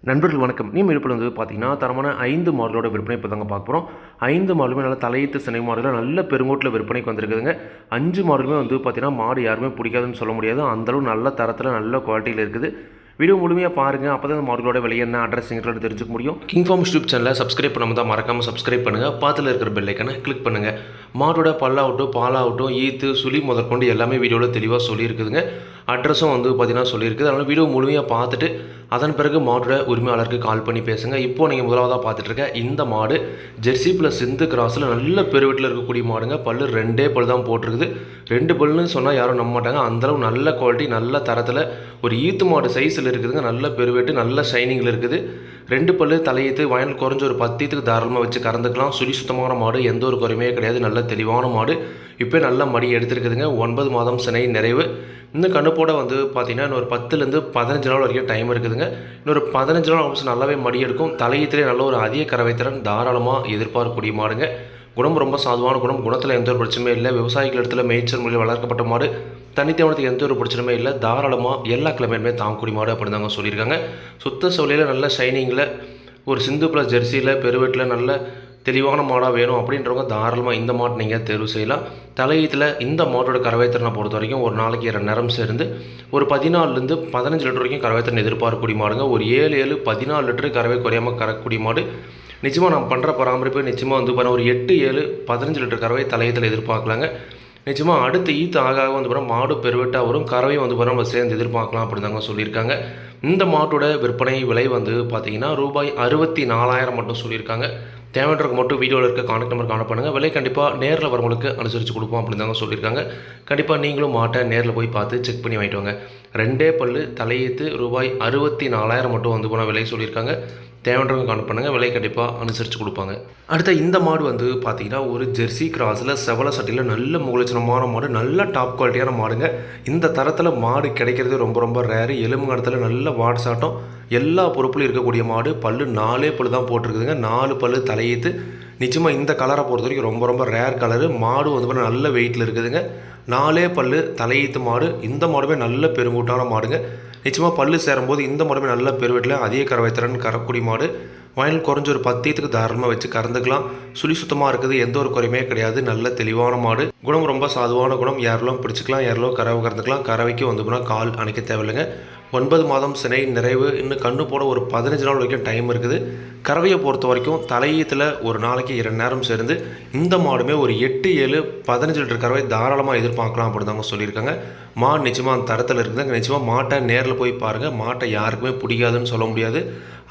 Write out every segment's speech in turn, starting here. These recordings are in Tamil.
நண்பர்கள் வணக்கம். விழுப்புரம் வந்து பார்த்தீங்கன்னா, தரமான 5 மாடுகளோட விற்பனை இப்போ தாங்க பார்க்க போகிறோம். 5 மாடுலுமே நல்ல தலையீத்து சினை மாடுகள் நல்ல பெருங்கூட்டில விற்பனைக்கு வந்திருக்குதுங்க. 5 மாடுகளுமே வந்து பார்த்தீங்கன்னா, மாடு யாருமே பிடிக்காதுன்னு சொல்ல முடியாது. அந்தளவு நல்ல தரத்தில் நல்ல குவாலிட்டியில் இருக்குது. வீடியோ முழுமையாக பாருங்கள். அப்போ தான் மாடுகளோட விலை என்ன, அட்ரஸ் எங்கிட்ட தெரிஞ்சுக்க முடியும். கிங்ஃபார்ம் யூடியூப் சேனலை சப்ஸ்கிரைப் பண்ணாமல் தான் மறக்காமல் சப்ஸ்கிரைப் பண்ணுங்கள். பாத்தில் இருக்கிற பெல் ஐக்கனை கிளிக் பண்ணுங்கள். மாடோட பல்லாகட்டும், பாலாகட்டும், ஈத்து, சுழி முதற்கொண்டு எல்லாமே வீடியோவில் தெளிவாக சொல்லியிருக்குதுங்க. அட்ரஸும் வந்து பார்த்தீங்கன்னா சொல்லியிருக்குது. அதனால் வீடியோ முழுமையாக பார்த்துட்டு அதன் பிறகு மாடோட உரிமையாளருக்கு கால் பண்ணி பேசுங்க. இப்போது நீங்கள் முதலாவதாக பார்த்துட்டு இருக்க இந்த மாடு ஜெர்சி ப்ளஸ் சிந்து கிராஸில் நல்ல பெருவெட்டில் இருக்கக்கூடிய மாடுங்க. பல்லு 2 பல் தான் போட்டிருக்குது. 2 பல்லுன்னு சொன்னால் யாரும் நம்ப மாட்டாங்க. அந்தளவு நல்ல குவாலிட்டி, நல்ல தரத்தில் ஒரு ஈத்து மாடு சைஸில் இருக்குதுங்க. நல்ல பெருவெட்டு, நல்ல ஷைனிங்கில் இருக்குது. 2 பல்லு தலையீத்து, வயல் குறைஞ்ச ஒரு 10 ஈத்துக்கு தாராளமாக வச்சு கறந்துக்கலாம். சுழி சுத்தமான மாடு, எந்த ஒரு குறையுமே கிடையாது. நல்ல தெளிவான மாடு. இப்போ நல்ல மடி எடுத்துருக்குதுங்க. 9 மாதம் சினை நிறைவு. இந்த கண்ணுப்போட வந்து பார்த்தீங்கன்னா இன்னொரு 10லேருந்து 15 நாள் வரைக்கும் டைம் இருக்குதுங்க. இன்னொரு 15 நாள் ஆல்மோஸ்ட் நல்லாவே மடி எடுக்கும். தலையீத்திலே நல்ல ஒரு அதிக கறவை திறன் தாராளமாக எதிர்பார்க்கக்கூடிய மாடுங்க. குணம் ரொம்ப சாதுவான குணம். குணத்தில் எந்த ஒரு பிரச்சனையும் இல்லை. விவசாயிகள் இடத்துல மேய்ச்சல் முறையில் வளர்க்கப்பட்ட மாடு. தனித்தேவனத்துக்கு எந்த ஒரு பிரச்சனையுமே இல்லை. தாராளமாக எல்லா கிழமையுமே தாங்கக்கூடிய மாடு அப்படின்னு தாங்க சொல்லியிருக்காங்க. சுத்த சோலையில் நல்ல ஷைனிங்கில் ஒரு சிந்து ப்ளஸ் ஜெர்சியில் பெருவெட்டில் நல்ல தெளிவான மாடாக வேணும் அப்படின்றவங்க தாராளமாக இந்த மாட்டை நீங்கள் தேர்வு செய்யலாம். தலையீத்தில் இந்த மாட்டோட கறவைத்திறனை பொறுத்த வரைக்கும் ஒரு நாளைக்கு 2 நேரம் சேர்ந்து ஒரு 14லேருந்து 15 லிட்டர் வரைக்கும் கறவைத்திறன் எதிர்பார்க்கக்கூடிய மாடுங்க. ஒரு 7 14 லிட்டரு கறவை குறையாமல் கறக்கக்கூடிய மாடு. நிச்சயமாக நான் பண்ணுற பராமரிப்பு நிச்சயமாக வந்து பண்ண ஒரு 8 7 15 லிட்டர் கறவை தலையீத்தில் எதிர்பார்க்கலாங்க. நிச்சயமாக அடுத்த ஈத்து ஆக வந்து பார்த்தா மாடு பெருவெட்டாக வரும். கறவையும் வந்து பார்த்தா நம்ம சேர்ந்து எதிர்பார்க்கலாம் அப்படின்னு தாங்க சொல்லியிருக்காங்க. இந்த மாட்டோட விற்பனை விலை வந்து பார்த்தீங்கன்னா ரூபாய் 64,000 மட்டும் சொல்லியிருக்காங்க. தேவைன்றக்கு மட்டும் வீடியோவில் இருக்க கான்டாக்ட் நம்பர் காண பண்ணுங்கள். விலை கண்டிப்பாக நேரில் வரவங்களுக்கு அனுசரித்து கொடுப்போம் அப்படின்னு தாங்க சொல்லியிருக்காங்க. கண்டிப்பாக நீங்களும் மாட்டை நேரில் போய் பார்த்து செக் பண்ணி வாங்கிட்டு வாங்க. 2 பல்லு தலையீத்து ரூபாய் 64,000 மட்டும் வந்து போன விலை சொல்லியிருக்காங்க. தேவைன்றவங்க கான்டாக்ட் பண்ணுங்கள். விலை கண்டிப்பாக அனுசரித்து கொடுப்பாங்க. அடுத்த இந்த மாடு வந்து பார்த்தீங்கன்னா ஒரு ஜெர்சி கிராஸில் செவல சட்டியில் நல்ல முகலட்சணமான மாடு. நல்ல டாப் குவாலிட்டியான மாடுங்க. இந்த தரத்தில் மாடு கிடைக்கிறது ரொம்ப ரொம்ப ரேரு. எலும்புங்கடத்தில் நல்ல வாட் சாட்டம் எல்லா பொறுப்புலையும் இருக்கக்கூடிய மாடு. பல்லு 4 பல்லு தான் போட்டிருக்குதுங்க. 4 பல்லு தலையீத்து. நிச்சயமாக இந்த கலரை பொறுத்த வரைக்கும் ரொம்ப ரொம்ப ரேர் கலரு. மாடு வந்து நல்ல வெயிட்டில் இருக்குதுங்க. 4 பல்லு தலையீத்து மாடு. இந்த மாடுமே நல்ல பெருங்கூட்டான மாடுங்க. நிச்சயமாக பல்லு சேரும்போது இந்த மாடுமே நல்ல பெருவெட்டில் அதிக கறவைத்திறன் கறக்கூடிய மாடு. வயல் குறைஞ்ச ஒரு 10 ஈத்துக்கு தாராளமாக வச்சு கறந்துக்கலாம். சுழி சுத்தமாக இருக்குது. எந்த ஒரு குறையுமே கிடையாது. நல்ல தெளிவான மாடு. குணம் ரொம்ப சாதுவான குணம். யாரெல்லாம் பிடிச்சிக்கலாம், யாரெல்லாம் கறவை கறந்துக்கலாம். கறவைக்கு வந்து போனால் கால் அணைக்க தேவையில்லைங்க. 9 மாதம் சினை நிறைவு. இன்னும் கண்ணு போட ஒரு 15 நாள் வரைக்கும் டைம் இருக்குது. கறவையை பொறுத்த வரைக்கும் தலையீத்தில் ஒரு நாளைக்கு 2 நேரம் சேர்ந்து இந்த மாடுமே ஒரு 8 7 15 லிட்டர் கறவை தாராளமாக எதிர்பார்க்கலாம் அப்படின்னு தாங்க சொல்லியிருக்காங்க. மாடு நிச்சயமாக அந்த தரத்தில் இருக்குதுங்க. நிச்சயமாக மாட்டை நேரில் போய் பாருங்கள். மாட்டை யாருக்குமே பிடிக்காதுன்னு சொல்ல முடியாது.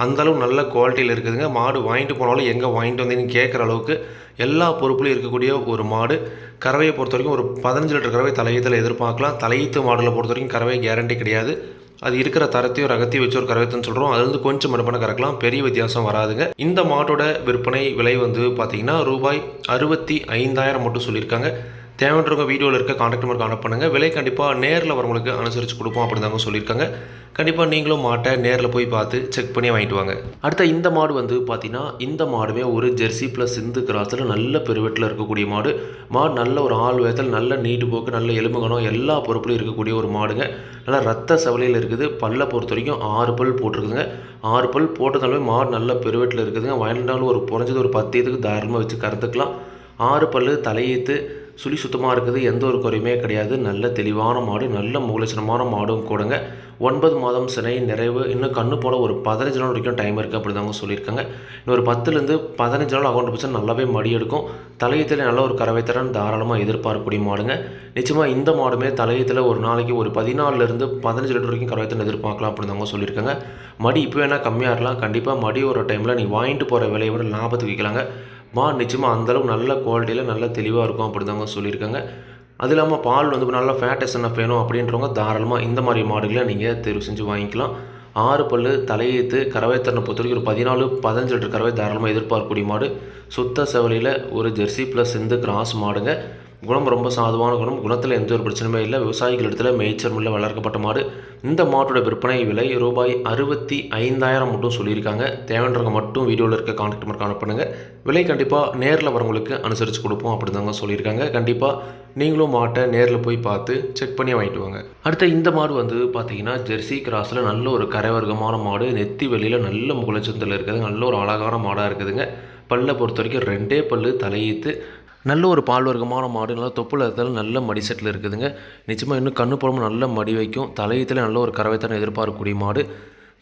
அந்தளவு நல்ல குவாலிட்டியில் இருக்குதுங்க. மாடு வாங்கிட்டு போனாலும் எங்கே வாங்கிட்டு வந்தீங்கன்னு கேட்குற அளவுக்கு எல்லா பொறுப்புலையும் இருக்கக்கூடிய ஒரு மாடு. கறவையை பொறுத்த வரைக்கும் ஒரு 15 லிட்டர் கறவை தலையீத்தில் எதிர்பார்க்கலாம். தலையீத்து மாடலை பொறுத்த வரைக்கும் கறவை கேரண்டி கிடையாது. அது இருக்கிற தரத்தையும் ரகத்தையும் வச்சு ஒரு கறவைத்துன்னு சொல்கிறோம். அது வந்து கொஞ்சம் மடுப்பான கறக்கலாம். பெரிய வித்தியாசம் வராதுங்க. இந்த மாட்டோட விற்பனை விலை வந்து பார்த்தீங்கன்னா ரூபாய் 65,000 மட்டும் சொல்லியிருக்காங்க. தேவைன்றவங்க வீடியோவில் இருக்க கான்டாக்ட் நம்பர் கான்டாக்ட் பண்ணுங்கள். விலை கண்டிப்பாக நேரில் வரவங்களுக்கு அனுசரித்து கொடுப்போம் அப்படின்னு தாங்க சொல்லியிருக்காங்க. கண்டிப்பாக நீங்களும் மாட்டை நேரில் போய் பார்த்து செக் பண்ணி வாங்கிட்டு வாங்க. அடுத்த இந்த மாடு வந்து பார்த்தீங்கன்னா இந்த மாடுமே ஒரு ஜெர்சி ப்ளஸ் சிந்து கிராஸில் நல்ல பெருவெட்டில் இருக்கக்கூடிய மாடு. மாடு நல்ல ஒரு ஆள் வேத்தல், நல்ல நீட்டு போக்கு, நல்ல எலும்புகணம் எல்லா பொறுப்புலையும் இருக்கக்கூடிய ஒரு மாடுங்க. நல்லா ரத்த செவலையில் இருக்குது. பல்லை பொறுத்த வரைக்கும் 6 பல் போட்டிருக்குதுங்க. 6 பல் போட்டதாலுமே மாடு நல்ல பெருவெட்டில் இருக்குதுங்க. வயல்னாலும் ஒரு குறைஞ்சது ஒரு 10 ஈத்துக்கு தாராளமாக வச்சு கறந்துக்கலாம். 6 பல் தலையீத்து. சுழி சுத்தமாக இருக்குது. எந்த ஒரு குறையுமே கிடையாது. நல்ல தெளிவான மாடு. நல்ல முகலட்சணமான மாடும் கூடங்க. 9 மாதம் சினை நிறைவு. இன்னும் கண்ணு போட ஒரு 15 நாள் வரைக்கும் டைம் இருக்குது அப்படி தாங்க சொல்லியிருக்காங்க. இன்னொரு 10லேருந்து 15 நாள் அக்கௌண்ட் பட்சம் நல்லாவே மடி எடுக்கும். தலையத்தில் நல்ல ஒரு கறவைத்திறன் தாராளமாக எதிர்பார்க்கக்கூடிய மாடுங்க. நிச்சயமாக இந்த மாடுமே தலையத்தில் ஒரு நாளைக்கு ஒரு 14லேருந்து 15 லிட்டர் வரைக்கும் கறவைத்திறன் எதிர்பார்க்கலாம் அப்படின்னு தாங்க சொல்லியிருக்காங்க. மடி இப்போ வேணால் கம்மியாக இருக்கலாம். கண்டிப்பாக மடி ஒரு டைமில் நீங்கள் வாங்கிட்டு போகிற விலையை விட லாபத்துக்கு விற்கலாங்க. மாடு நிச்சயமாக அந்தளவுக்கு நல்ல குவாலிட்டியில் நல்ல தெளிவாக இருக்கும் அப்படி தாங்க சொல்லியிருக்காங்க. அது இல்லாமல் பால் வந்து நல்லா ஃபேட் எஸ்என்எஃப் வேணும் அப்படின்றவங்க தாராளமாக இந்த மாதிரி மாடுகளை நீங்கள் தேர்வு செஞ்சு வாங்கிக்கலாம். 6 பல்லு தலையீத்து கறவைத்திறனை பொறுத்த வரைக்கும் ஒரு 14 15 லிட்டர் கறவை தாராளமாக எதிர்பார்க்கக்கூடிய மாடு. சுத்த செவலியில் ஒரு ஜெர்சி ப்ளஸ் சிந்து கிராஸ் மாடுங்க. குணம் ரொம்ப சாதுவான குணம், குணத்தில் எந்த ஒரு பிரச்சனையுமே இல்லை. விவசாயிகள் இடத்துல மேய்ச்சல் முறையில் வளர்க்கப்பட்ட மாடு. இந்த மாட்டோட விற்பனை விலை ரூபாய் 65,000 மட்டும் சொல்லியிருக்காங்க. தேவைன்றவங்க மட்டும் வீடியோவில் இருக்க கான்டாக்ட் நம்பர் கான்டாக்ட் பண்ணுங்கள். விலை கண்டிப்பாக நேரில் வரவங்களுக்கு அனுசரித்து கொடுப்போம் அப்படின்னு தாங்க சொல்லியிருக்காங்க. கண்டிப்பாக நீங்களும் மாட்டை நேரில் போய் பார்த்து செக் பண்ணி வாங்கிட்டு வாங்க. அடுத்த இந்த மாடு வந்து பார்த்தீங்கன்னா ஜெர்சி கிராஸில் நல்ல ஒரு கரைவர்க்கமான மாடு. நெத்தி வெளியில் நல்ல முகலச்சந்தில் இருக்குது. நல்ல ஒரு அழகான மாடாக இருக்குதுங்க. பல்லை பொறுத்த வரைக்கும் 2 பல்லு தலையீத்து. நல்ல ஒரு பால் வர்க்கமான மாடு. நல்லா தொப்புல இருக்கிறது நல்ல மடி செட்டில் இருக்குதுங்க. நிச்சயமாக இன்னும் கண்ணு புறமும் நல்ல மடி வைக்கும். தலையீத்தில் நல்ல ஒரு கறவைத்தனை எதிர்பார்க்கக்கூடிய மாடு.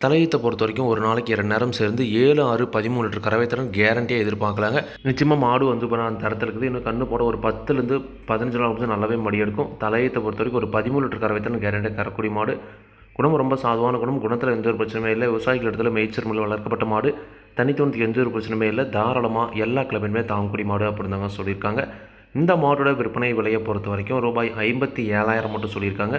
தலையீத்தை பொறுத்த வரைக்கும் ஒரு நாளைக்கு 2 நேரம் சேர்ந்து 7, 6, 13 லிட்டர் கறவைத்திறன் கேரண்டியாக எதிர்பார்க்கலாங்க. நிச்சயமாக மாடு வந்து இப்போ அந்த தரத்தில் இருக்குது. இன்னும் கண்ணு போட ஒரு 10லேருந்து 15 நாள் வந்து நல்லாவே மடி எடுக்கும். தலையீத்தை பொறுத்த வரைக்கும் ஒரு 13 லிட்டர் கறவைத்திறன் கேரண்டியாக கறக்கூடிய மாடு. குணம் ரொம்ப சாதுவான குணம், குணத்தில் எந்த ஒரு பிரச்சனையும் இல்லை. விவசாயிகள் இடத்துல மேய்ச்சல் முறையில் வளர்க்கப்பட்ட மாடு. தனித்துவத்துக்கு எந்த ஒரு பிரச்சனையுமே இல்லை. தாராளமாக எல்லா கிளம்புமே தாங்கக்கூடிய மாடு அப்படின்னு தாங்க சொல்லியிருக்காங்க. இந்த மாடோட விற்பனை விலையை பொறுத்த வரைக்கும் ரூபாய் 57,000 மட்டும் சொல்லியிருக்காங்க.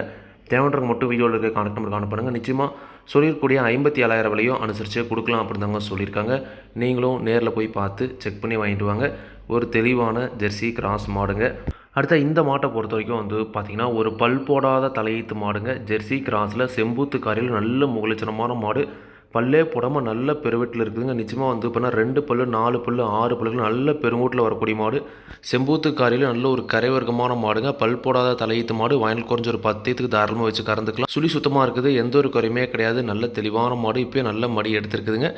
தேவைன்றவங்க மட்டும் வீடியோவில் இருக்க கான்டாக்ட் நம்பர் கான்டாக்ட் பண்ணுங்கள். நிச்சயமாக சொல்லியிருக்கக்கூடிய 57,000 விலையும் அனுசரித்து கொடுக்கலாம் அப்படின்னு தாங்க சொல்லியிருக்காங்க. நீங்களும் நேரில் போய் பார்த்து செக் பண்ணி வாங்கிட்டு வாங்க. ஒரு தெளிவான ஜெர்சி கிராஸ் மாடுங்க. அடுத்த இந்த மாட்டை பொறுத்த வரைக்கும் வந்து பார்த்திங்கன்னா ஒரு பல் போடாத தலையீத்து மாடுங்க. ஜெர்சி கிராஸில் செம்பூத்து காரில் நல்ல முகலட்சணமான மாடு. பல்லே போடாமல் நல்ல பெருவெட்டில் இருக்குதுங்க. நிச்சயமாக வந்து இப்போனா 2 பல்லு 4 பல்லு 6 பல்லுகள் நல்ல பெருங்கூட்டில் வரக்கூடிய மாடு. செம்பூத்து காரியில் நல்ல ஒரு கரைவர்க்கமான மாடுங்க. பல் போடாத தலையீத்து மாடு. வயல் குறைஞ்ச ஒரு 10 தாராளமாக வச்சு கறந்துக்கலாம். சுழி சுத்தமாக இருக்குது. எந்த ஒரு குறையுமே கிடையாது. நல்ல தெளிவான மாடு. இப்போயே நல்ல மடி எடுத்துருக்குதுங்க.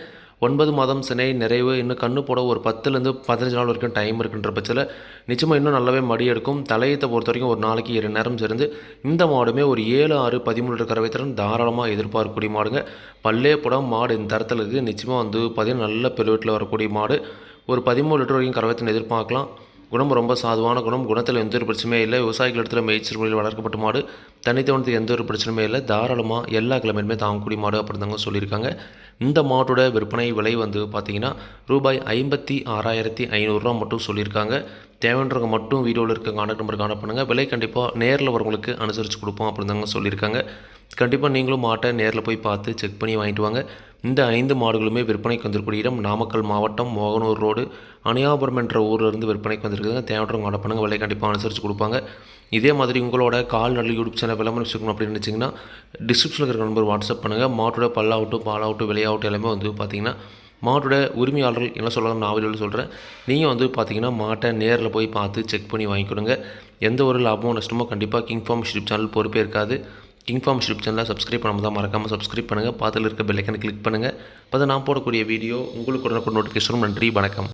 9 மாதம் சினை நிறைவு. இன்னும் கண்ணு போட ஒரு 10லேருந்து 15 நாள் வரைக்கும் டைம் இருக்குன்ற பட்சத்தில் நிச்சயமாக இன்னும் நல்லாவே மடி எடுக்கும். தலையத்தை பொறுத்த வரைக்கும் ஒரு நாளைக்கு 2 நேரம் சேர்ந்து இந்த மாடுமே ஒரு 7, 6, 13 லிட்டர் கறவைத்திறன் தாராளமாக எதிர்பார்க்கக்கூடிய மாடுங்க. பல்லே போட மாடு இந்த தரத்தில் இருக்குது. நிச்சயமாக வந்து பார்த்திங்கன்னா நல்ல பெருவெட்டில் வரக்கூடிய மாடு. ஒரு 13 லிட்டர் வரைக்கும் கறவைத்திறன் எதிர்பார்க்கலாம். குணம் ரொம்ப சாதுவான குணம், குணத்தில் எந்த ஒரு பிரச்சனையும் இல்லை. விவசாயிகள் இடத்துல மேய்ச்சல் முறையில் வளர்க்கப்பட்ட மாடு. தனித்தவனத்துக்கு எந்த ஒரு பிரச்சனையுமே இல்லை. தாராளமாக எல்லா கிழமையுமே தாங்கக்கூடிய மாடு அப்படின்னு தாங்க சொல்லியிருக்காங்க. இந்த மாட்டோட விற்பனை விலை வந்து பார்த்திங்கன்னா ரூபாய் 56,500 மட்டும் சொல்லியிருக்காங்க. தேவைன்றவங்க மட்டும் வீடியோவில் இருக்க கான்டாக்ட் நம்பர் கான்டாக்ட் பண்ணுங்கள். விலை கண்டிப்பாக நேரில் வரவங்களுக்கு அனுசரித்து கொடுப்போம் அப்படின்னு தாங்க சொல்லியிருக்காங்க. கண்டிப்பாக நீங்களும் மாட்டை நேரில் போய் பார்த்து செக் பண்ணி வாங்கிட்டு வாங்க. இந்த 5 மாடுகளுமே விற்பனைக்கு வந்திருக்கூடிய இடம் நாமக்கல் மாவட்டம் மோகனூர் ரோடு அணியாபுரம் என்ற ஊரிலிருந்து விற்பனைக்கு வந்திருக்குதுங்க. தேவைன்றவங்க கான்டாக்ட் பண்ணுங்கள். விலை கண்டிப்பாக அனுசரித்து கொடுப்பாங்க. இதே மாதிரி உங்களோட கால்நடை யூடியூப் சேனல் விளம்பரம் வச்சுக்கணும் அப்படின்னு நினச்சிங்கன்னா டிஸ்கிரிப்ஷனில் இருக்கிற நம்பர் வாட்ஸ்அப் பண்ணுங்கள். மாட்டோட பல்லாகட்டும் பாலாகட்டும் விலையாகட்டும் எல்லாமே வந்து பார்த்திங்கன்னா மாட்டோட உரிமையாளர்கள் என்ன சொல்லலாம் நான் வீடியோவில் சொல்கிறேன். நீங்கள் வந்து பார்த்திங்கன்னா மாட்டை நேரில் போய் பார்த்து செக் பண்ணி வாங்கிக்கொடுங்க. எந்த ஒரு லாபமோ நஷ்டமோ கண்டிப்பாக கிங் ஃபார்ம் யூடியூப் சேனல் பொறுப்பே இருக்காது. கிங் ஃபார்ம் யூடியூப் சேனலை சப்ஸ்கிரைப் பண்ணாமல் தான் மறக்காமல் சப்ஸ்கிரைப் பண்ணுங்கள். பார்த்துல இருக்க பெல் ஐக்கனை கிளிக் பண்ணுங்கள். அப்போ தான் நான் போடக்கூடிய வீடியோ உங்களுக்கு உடனுக்குடன் நோட்டிஃபிகேஷன். நன்றி, வணக்கம்.